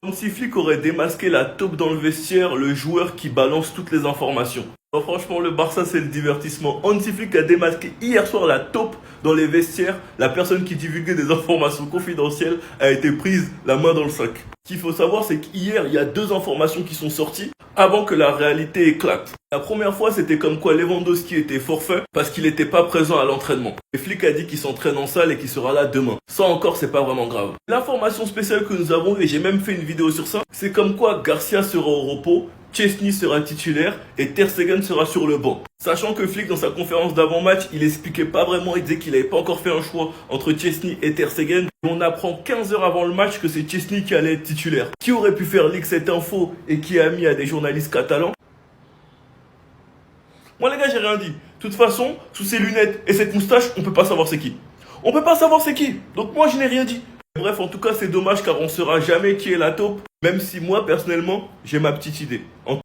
Hansi Flick aurait démasqué la taupe dans le vestiaire, le joueur qui balance toutes les informations. Non, franchement, le Barça, c'est le divertissement. Hansi Flick a démasqué hier soir la taupe dans les vestiaires. La personne qui divulguait des informations confidentielles a été prise la main dans le sac. Ce qu'il faut savoir, c'est qu'hier, il y a 2 informations qui sont sorties avant que la réalité éclate. La première fois, c'était comme quoi Lewandowski était forfait parce qu'il n'était pas présent à l'entraînement. Et Flick a dit qu'il s'entraîne en salle et qu'il sera là demain. Ça encore, c'est pas vraiment grave. L'information spéciale que nous avons, et j'ai même fait une vidéo sur ça, c'est comme quoi Garcia sera au repos, Chesney sera titulaire et Ter Stegen sera sur le banc. Sachant que Flick, dans sa conférence d'avant-match, il expliquait pas vraiment, il disait qu'il n'avait pas encore fait un choix entre Chesney et Ter Stegen. Et on apprend 15 heures avant le match que c'est Chesney qui allait être titulaire. Qui aurait pu faire leak cette info et qui a mis à des journalistes catalans? Moi les gars, j'ai rien dit. De toute façon, sous ces lunettes et cette moustache, on peut pas savoir c'est qui. On peut pas savoir c'est qui. Donc moi, je n'ai rien dit. Bref, en tout cas, c'est dommage car on saura jamais qui est la taupe. Même si moi, personnellement, j'ai ma petite idée.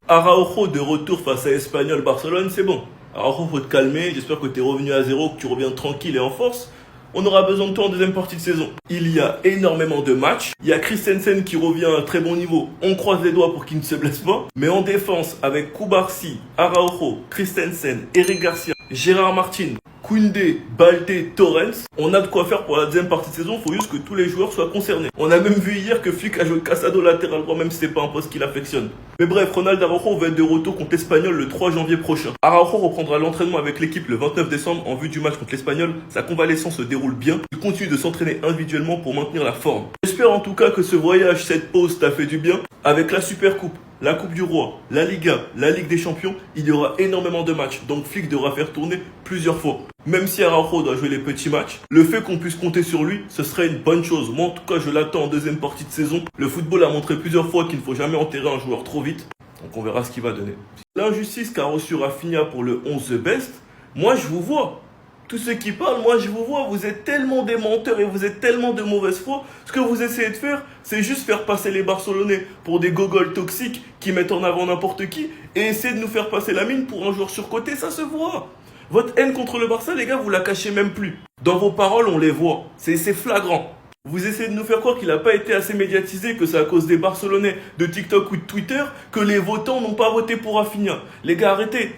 Araujo de retour face à Espanyol Barcelone, c'est bon. Araujo, faut te calmer. J'espère que tu es revenu à zéro, que tu reviens tranquille et en force. On aura besoin de toi en deuxième partie de saison. Il y a énormément de matchs. Il y a Christensen qui revient à un très bon niveau. On croise les doigts pour qu'il ne se blesse pas. Mais en défense, avec Kubarsi, Araujo, Christensen, Eric Garcia, Gérard Martin, Koundé, Baldé, Torrens, on a de quoi faire pour la deuxième partie de saison, il faut juste que tous les joueurs soient concernés. On a même vu hier que Flick a joué Casado latéral droit, même si c'est pas un poste qu'il affectionne. Mais bref, Ronald Araujo va être de retour contre l'Espagnol le 3 janvier prochain. Araujo reprendra l'entraînement avec l'équipe le 29 décembre en vue du match contre l'Espagnol. Sa convalescence se déroule bien. Il continue de s'entraîner individuellement pour maintenir la forme. J'espère en tout cas que ce voyage, cette pause t'a fait du bien. Avec la Super Coupe, la Coupe du Roi, la Liga, la Ligue des Champions, il y aura énormément de matchs. Donc Flick devra faire tourner plusieurs fois. Même si Araujo doit jouer les petits matchs, le fait qu'on puisse compter sur lui, ce serait une bonne chose. Moi en tout cas, je l'attends en deuxième partie de saison. Le football a montré plusieurs fois qu'il ne faut jamais enterrer un joueur trop vite. Donc on verra ce qu'il va donner. L'injustice qu'a reçu Rafinha pour le 11 The Best, moi je vous vois. Tous ceux qui parlent, moi je vous vois, vous êtes tellement des menteurs et vous êtes tellement de mauvaise foi. Ce que vous essayez de faire, c'est juste faire passer les Barcelonais pour des gogoles toxiques qui mettent en avant n'importe qui et essayer de nous faire passer la mine pour un joueur surcoté, ça se voit. Votre haine contre le Barça, les gars, vous la cachez même plus. Dans vos paroles, on les voit. C'est flagrant. Vous essayez de nous faire croire qu'il n'a pas été assez médiatisé, que c'est à cause des Barcelonais de TikTok ou de Twitter que les votants n'ont pas voté pour Rafinha. Les gars, arrêtez.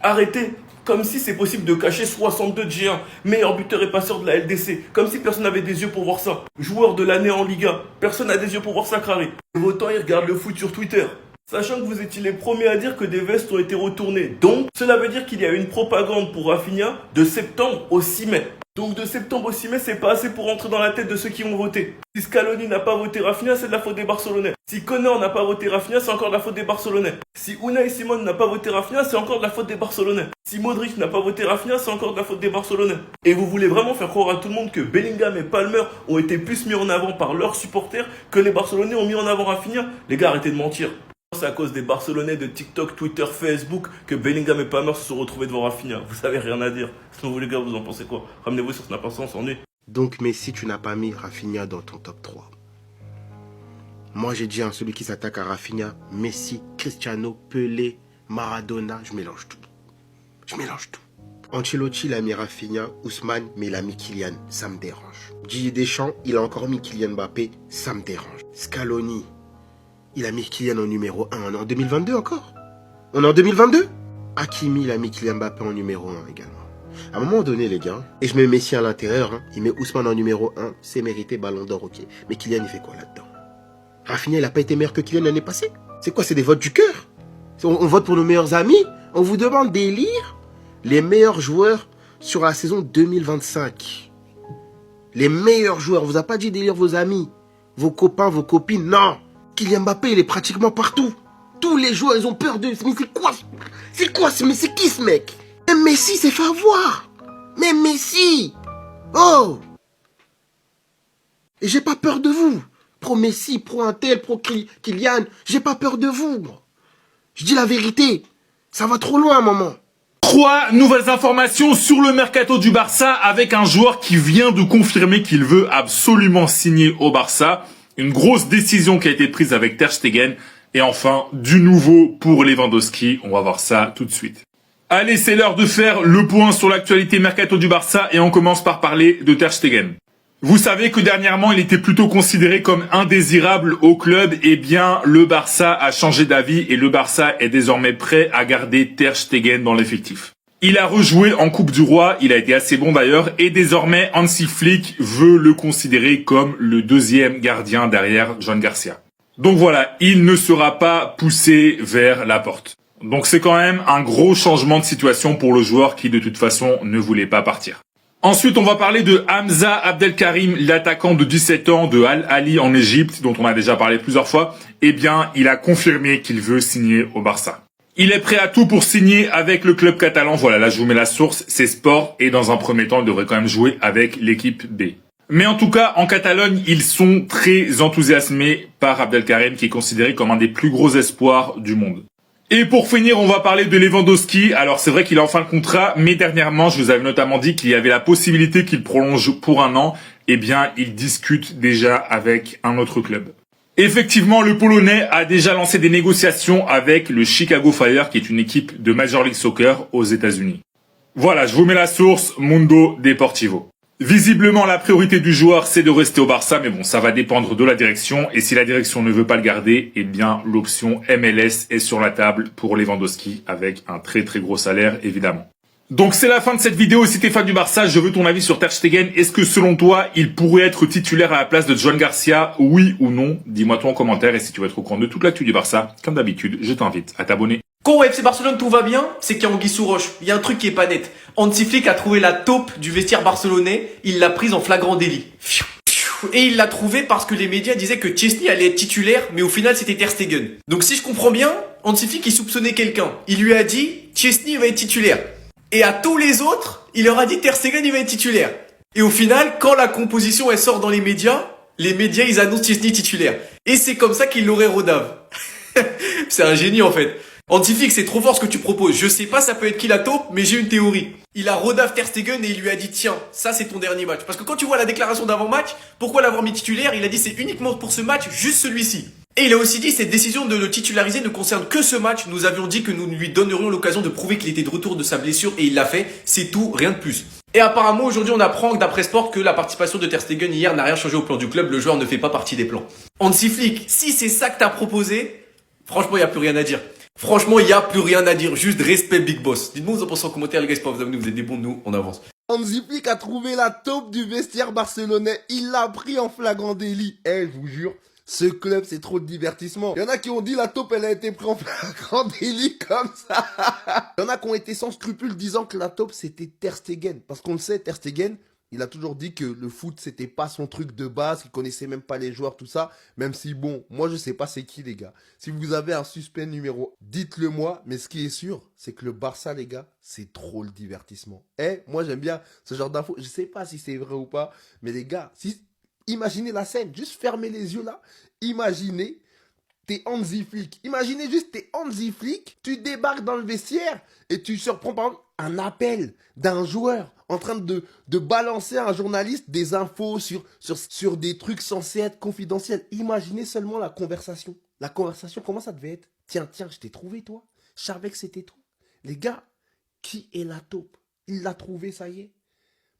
Arrêtez. Comme si c'est possible de cacher 62 de G1, meilleur buteur et passeur de la LDC. Comme si personne n'avait des yeux pour voir ça. Joueur de l'année en Liga. Personne n'a des yeux pour voir ça carré. Les votants, ils regardent le foot sur Twitter. Sachant que vous étiez les premiers à dire que des vestes ont été retournées. Donc, cela veut dire qu'il y a eu une propagande pour Rafinha de septembre au 6 mai. Donc de septembre au 6 mai, c'est pas assez pour entrer dans la tête de ceux qui ont voté. Si Scaloni n'a pas voté Rafinha, c'est de la faute des Barcelonais. Si Connor n'a pas voté Rafinha, c'est encore de la faute des Barcelonais. Si Unai Simon n'a pas voté Rafinha, c'est encore de la faute des Barcelonais. Si Modric n'a pas voté Rafinha, c'est encore de la faute des Barcelonais. Et vous voulez vraiment faire croire à tout le monde que Bellingham et Palmer ont été plus mis en avant par leurs supporters que les Barcelonais ont mis en avant Rafinha? Les gars, arrêtez de mentir. C'est à cause des Barcelonais de TikTok, Twitter, Facebook que Bellingham et Palmer se sont retrouvés devant Rafinha. Vous avez rien à dire. Sinon vous les gars, vous en pensez quoi? Ramenez-vous sur Snap, on s'ennuie. Donc Messi, tu n'as pas mis Rafinha dans ton top 3. Moi j'ai dit, celui qui s'attaque à Rafinha, Messi, Cristiano, Pelé, Maradona, je mélange tout. Je mélange tout. Ancelotti, il a mis Rafinha, Ousmane, mais il a mis Kylian, ça me dérange. Didier Deschamps, il a encore mis Kylian Mbappé, ça me dérange. Scaloni, il a mis Kylian en numéro 1. On est en 2022 encore? On est en 2022? Hakimi, il a mis Kylian Mbappé en numéro 1 également. À un moment donné, les gars, et je mets Messi à l'intérieur, il met Ousmane en numéro 1, c'est mérité, ballon d'or, ok. Mais Kylian, il fait quoi là-dedans? Rafinha, il n'a pas été meilleur que Kylian l'année passée? C'est quoi, c'est des votes du cœur? On vote pour nos meilleurs amis? On vous demande d'élire les meilleurs joueurs sur la saison 2025. Les meilleurs joueurs, on vous a pas dit d'élire vos amis, vos copains, vos copines, non. Kylian Mbappé, il est pratiquement partout. Tous les joueurs, ils ont peur de... Mais c'est quoi? Mais c'est qui ce mec? Mais Messi s'est fait avoir. Mais Messi! Oh! Et j'ai pas peur de vous. Pro Messi, pro Intel, pro Kylian. J'ai pas peur de vous. Je dis la vérité. Ça va trop loin à un moment. 3 nouvelles informations sur le mercato du Barça avec un joueur qui vient de confirmer qu'il veut absolument signer au Barça. Une grosse décision qui a été prise avec Ter Stegen. Et enfin, du nouveau pour Lewandowski. On va voir ça tout de suite. Allez, c'est l'heure de faire le point sur l'actualité mercato du Barça. Et on commence par parler de Ter Stegen. Vous savez que dernièrement, il était plutôt considéré comme indésirable au club. Eh bien, le Barça a changé d'avis et le Barça est désormais prêt à garder Ter Stegen dans l'effectif. Il a rejoué en Coupe du Roi, il a été assez bon d'ailleurs, et désormais Hansi Flick veut le considérer comme le deuxième gardien derrière Joan Garcia. Donc voilà, il ne sera pas poussé vers la porte. Donc c'est quand même un gros changement de situation pour le joueur qui de toute façon ne voulait pas partir. Ensuite, on va parler de Hamza Abdelkarim, l'attaquant de 17 ans de Al Ahly en Égypte, dont on a déjà parlé plusieurs fois. Eh bien, il a confirmé qu'il veut signer au Barça. Il est prêt à tout pour signer avec le club catalan. Voilà, là je vous mets la source, c'est Sport. Et dans un premier temps, il devrait quand même jouer avec l'équipe B. Mais en tout cas, en Catalogne, ils sont très enthousiasmés par Abdelkarim, qui est considéré comme un des plus gros espoirs du monde. Et pour finir, on va parler de Lewandowski. Alors c'est vrai qu'il est en fin de contrat, mais dernièrement, je vous avais notamment dit qu'il y avait la possibilité qu'il prolonge pour 1 an. Eh bien, il discute déjà avec un autre club. Effectivement, le Polonais a déjà lancé des négociations avec le Chicago Fire, qui est une équipe de Major League Soccer aux États-Unis. Voilà, je vous mets la source, Mundo Deportivo. Visiblement, la priorité du joueur, c'est de rester au Barça, mais bon, ça va dépendre de la direction. Et si la direction ne veut pas le garder, eh bien, l'option MLS est sur la table pour Lewandowski, avec un très très gros salaire, évidemment. Donc c'est la fin de cette vidéo. Si t'es fan du Barça, je veux ton avis sur Ter Stegen. Est-ce que selon toi, il pourrait être titulaire à la place de Joan Garcia, oui ou non? Dis-moi toi en commentaire. Et si tu veux être au courant de toute l'actu du Barça, comme d'habitude, je t'invite à t'abonner. Quand au FC Barcelone tout va bien, c'est qu'il y a Anguille sous roche. Il y a un truc qui est pas net. Hansi Flick a trouvé la taupe du vestiaire barcelonais, il l'a prise en flagrant délit. Et il l'a trouvé parce que les médias disaient que Chesney allait être titulaire, mais au final c'était Ter Stegen. Donc si je comprends bien, Hansi Flick il soupçonnait quelqu'un. Il lui a dit Chesney va être titulaire. Et à tous les autres, il leur a dit Ter Stegen il va être titulaire. Et au final, quand la composition elle sort dans les médias ils annoncent Chesney titulaire. Et c'est comme ça qu'il l'aurait rodave. C'est un génie en fait. Hansi Flick, c'est trop fort ce que tu proposes. Je sais pas ça peut être qui la taupe, mais j'ai une théorie. Il a rodave Ter Stegen et il lui a dit tiens, ça c'est ton dernier match. Parce que quand tu vois la déclaration d'avant-match, pourquoi l'avoir mis titulaire? Il a dit c'est uniquement pour ce match, juste celui-ci. Et il a aussi dit cette décision de le titulariser ne concerne que ce match. Nous avions dit que nous lui donnerions l'occasion de prouver qu'il était de retour de sa blessure et il l'a fait. C'est tout, rien de plus. Et apparemment aujourd'hui on apprend d'après Sport que la participation de Ter Stegen hier n'a rien changé au plan du club. Le joueur ne fait pas partie des plans. Hansi Flick, si c'est ça que t'as proposé, franchement il n'y a plus rien à dire. Franchement, il n'y a plus rien à dire. Juste respect Big Boss. Dites-moi vous en pensez en commentaire, les gars. C'est pas vous abonner, vous êtes des bons, nous, on avance. Hansi Flick a trouvé la taupe du vestiaire barcelonais. Il l'a pris en flagrant délit. Je vous jure, ce club, c'est trop de divertissement. Il y en a qui ont dit la taupe, elle a été prise en flagrant délit comme ça. Il y en a qui ont été sans scrupule disant que la taupe, c'était Ter Stegen. Parce qu'on le sait, Ter Stegen, il a toujours dit que le foot, c'était pas son truc de base, qu'il connaissait même pas les joueurs, tout ça. Même si, bon, moi, je sais pas c'est qui, les gars. Si vous avez un suspect numéro, dites-le moi. Mais ce qui est sûr, c'est que le Barça, les gars, c'est trop le divertissement. Moi, j'aime bien ce genre d'infos. Je sais pas si c'est vrai ou pas. Mais les gars, imaginez la scène. Juste fermez les yeux, là. Imaginez t'es Hansi Flick. Imaginez juste, t'es Hansi Flick. Tu débarques dans le vestiaire et tu surprends, par exemple, un appel d'un joueur en train de balancer à un journaliste des infos sur des trucs censés être confidentiels. Imaginez seulement la conversation. La conversation, comment ça devait être? Tiens, je t'ai trouvé, toi. Je savais que c'était toi. Les gars, qui est la taupe? Il l'a trouvé, ça y est.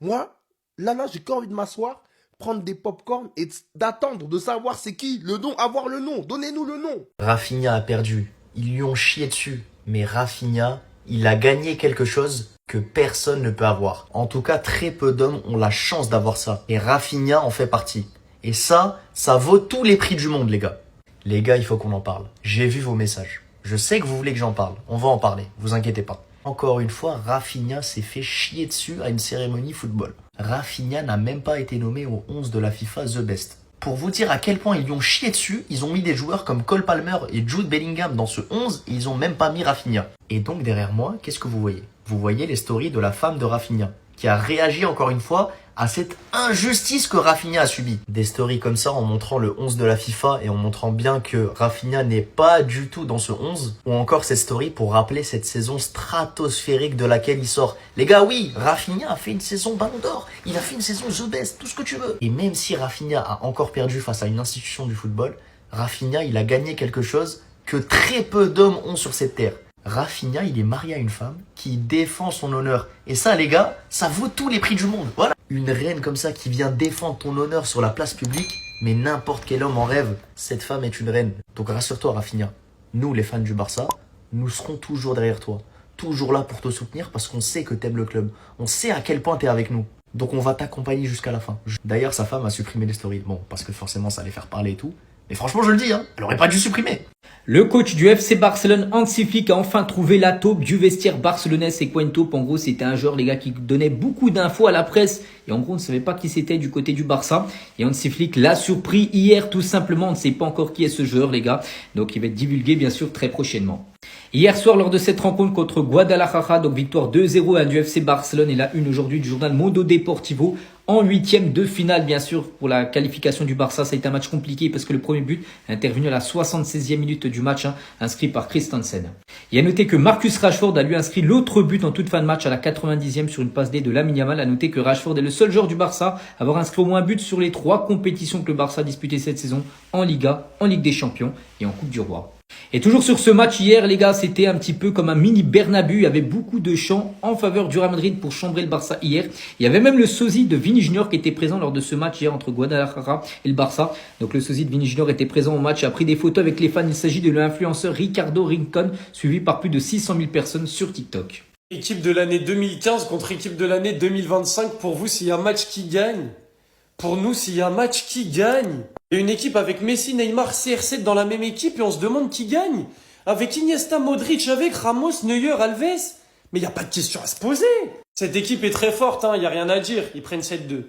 Moi, là, j'ai qu'envie de m'asseoir, prendre des pop-corn et d'attendre, de savoir c'est qui. Le nom, avoir le nom. Donnez-nous le nom. Rafinha a perdu. Ils lui ont chié dessus. Mais Rafinha, il a gagné quelque chose que personne ne peut avoir. En tout cas, très peu d'hommes ont la chance d'avoir ça. Et Rafinha en fait partie. Et ça vaut tous les prix du monde, les gars. Les gars, il faut qu'on en parle. J'ai vu vos messages. Je sais que vous voulez que j'en parle. On va en parler, vous inquiétez pas. Encore une fois, Rafinha s'est fait chier dessus à une cérémonie football. Rafinha n'a même pas été nommé au 11 de la FIFA The Best. Pour vous dire à quel point ils lui ont chié dessus, ils ont mis des joueurs comme Cole Palmer et Jude Bellingham dans ce 11 et ils ont même pas mis Rafinha. Et donc derrière moi, qu'est-ce que vous voyez? Vous voyez les stories de la femme de Rafinha, qui a réagi encore une fois à cette injustice que Rafinha a subie. Des stories comme ça en montrant le 11 de la FIFA et en montrant bien que Rafinha n'est pas du tout dans ce 11. Ou encore cette story pour rappeler cette saison stratosphérique de laquelle il sort. Les gars, oui, Rafinha a fait une saison Ballon d'Or, il a fait une saison The Best, tout ce que tu veux. Et même si Rafinha a encore perdu face à une institution du football, Rafinha, il a gagné quelque chose que très peu d'hommes ont sur cette terre. Rafinha, il est marié à une femme qui défend son honneur. Et ça, les gars, ça vaut tous les prix du monde. Voilà. Une reine comme ça qui vient défendre ton honneur sur la place publique, mais n'importe quel homme en rêve, cette femme est une reine. Donc rassure-toi Rafinha, nous les fans du Barça, nous serons toujours derrière toi. Toujours là pour te soutenir parce qu'on sait que t'aimes le club. On sait à quel point t'es avec nous. Donc on va t'accompagner jusqu'à la fin. D'ailleurs sa femme a supprimé les stories. Bon, parce que forcément ça allait faire parler et tout. Mais franchement je le dis, hein, elle aurait pas dû supprimer. Le coach du FC Barcelone, Hansi Flick, a enfin trouvé la taupe du vestiaire barcelonais. C'est quoi une taupe? En gros, c'était un joueur, les gars, qui donnait beaucoup d'infos à la presse. Et en gros, on ne savait pas qui c'était du côté du Barça. Et Hansi Flick l'a surpris hier, tout simplement. On ne sait pas encore qui est ce joueur, les gars. Donc, il va être divulgué, bien sûr, très prochainement. Hier soir, lors de cette rencontre contre Guadalajara, donc victoire 2-0 du FC Barcelone et la une aujourd'hui du journal Mundo Deportivo, en huitième de finale, bien sûr, pour la qualification du Barça. Ça a été un match compliqué parce que le premier but est intervenu à la 76e minute du match, inscrit par Christensen. Il a noté que Marcus Rashford a lui inscrit l'autre but en toute fin de match à la 90e sur une passe D de Lamine Yamal. A noté que Rashford est le seul joueur du Barça à avoir inscrit au moins un but sur les 3 compétitions que le Barça a disputées cette saison, en Liga, en Ligue des Champions et en Coupe du Roi. Et toujours sur ce match hier, les gars, c'était un petit peu comme un mini Bernabeu. Il y avait beaucoup de chants en faveur du Real Madrid pour chambrer le Barça hier. Il y avait même le sosie de Vini Junior qui était présent lors de ce match hier entre Guadalajara et le Barça. Donc le sosie de Vini Junior était présent au match et a pris des photos avec les fans. Il s'agit de l'influenceur Ricardo Rincon, suivi par plus de 600 000 personnes sur TikTok. Équipe de l'année 2015 contre équipe de l'année 2025. Pour vous, s'il y a un match qui gagne. Pour nous, s'il y a un match qui gagne. Il y a une équipe avec Messi, Neymar, CR7 dans la même équipe et on se demande qui gagne. Avec Iniesta, Modric, avec Ramos, Neuer, Alves. Mais il n'y a pas de question à se poser. Cette équipe est très forte, il n'y a rien à dire. Ils prennent 7-2.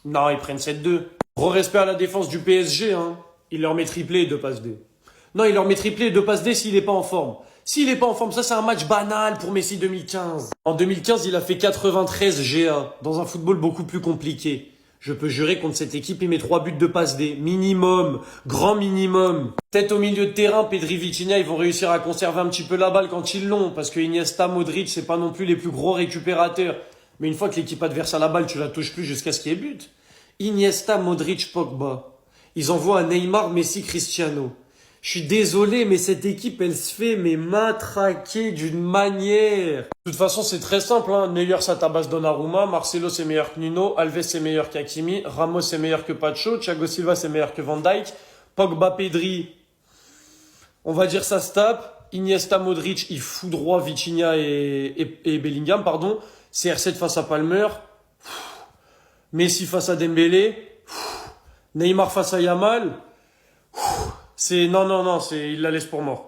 Non, ils prennent 7-2. Gros respect à la défense du PSG. Il leur met triplé et 2 passes D. Non, il leur met triplé et 2 passes D s'il n'est pas en forme. S'il n'est pas en forme, ça c'est un match banal pour Messi 2015. En 2015, il a fait 93 GA dans un football beaucoup plus compliqué. Je peux jurer contre cette équipe, il met 3 buts de passe D. Minimum. Grand minimum. Peut-être au milieu de terrain, Pedri, Vitinha, ils vont réussir à conserver un petit peu la balle quand ils l'ont. Parce que Iniesta, Modric, c'est pas non plus les plus gros récupérateurs. Mais une fois que l'équipe adverse a la balle, tu la touches plus jusqu'à ce qu'il y ait but. Iniesta, Modric, Pogba. Ils envoient à Neymar, Messi, Cristiano. Je suis désolé, mais cette équipe, elle se fait matraquer d'une manière. De toute façon, c'est très simple. Neuer, ça tabasse Donnarumma. Marcelo, c'est meilleur que Nuno. Alves, c'est meilleur qu'Hakimi. Ramos, c'est meilleur que Pacho. Thiago Silva, c'est meilleur que Van Dijk. Pogba, Pedri, on va dire ça se tape. Iniesta, Modric, il foudroie Vitinha et Bellingham, pardon. CR7 face à Palmer. Messi face à Dembélé. Neymar face à Yamal. Non, il la laisse pour mort.